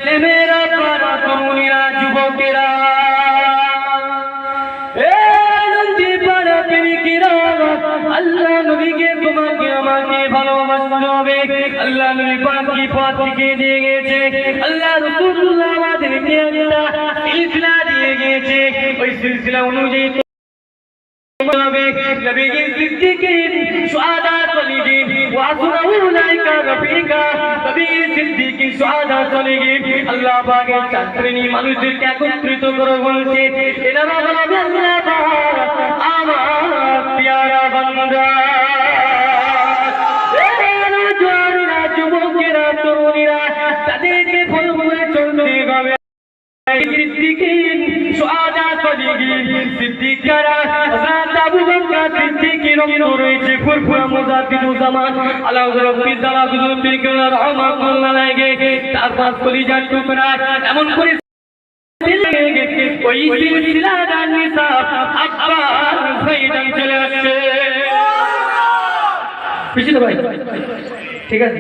মেয়েরা পাড়া তরুণীরা যুবকেরা আল্লাহ নবীকে তোমাকে আমাকে ভালোবাসতে হবে। আল্লাহ নবী পাক কি পথ দেখিয়ে দিয়ে গেছে, আল্লাহ রাসূলুল্লাহ আমাদেরকে একটা সিলসিলা দিয়ে গেছে, ওই সিলসিলা অনুযায়ী নবীজি সিদ্দিকিন শুহাদা সালিহিন ওয়া হাসুনা উলাইকা রফিকা। নবীজি সিদ্দিকিন শুহাদা সালিহিন আল্লাহ পাকের চার শ্রেণীর মানুষদেরকে একত্রিত করে বলছে, এনারা হলো আল্লাহ পাক আমার প্যারা বান্দা। এরা জওয়ানেরা যুবকেরা তরুণীরা তাদেরকে ফলো করে চলতে হবে। সিদ্দিকিন শুহাদা সালিহিন সিদ্দিকারা হযরত আবু বকর সিদ্দিকের রক্ত রয়েছে, ফুরফুরা মুজাদ্দিদুজ্জামান আলা হযরত দাওয়া হুজুর বিরকার রহমাতুল্লাহ আলাইহি তার পাঁচ কলিজার টুকরা এমন করে ওই সিলসিলার নিসাব আব্বাস সাইদান চলে আসছে। পিছিয়ে ভাই ঠিক আছে।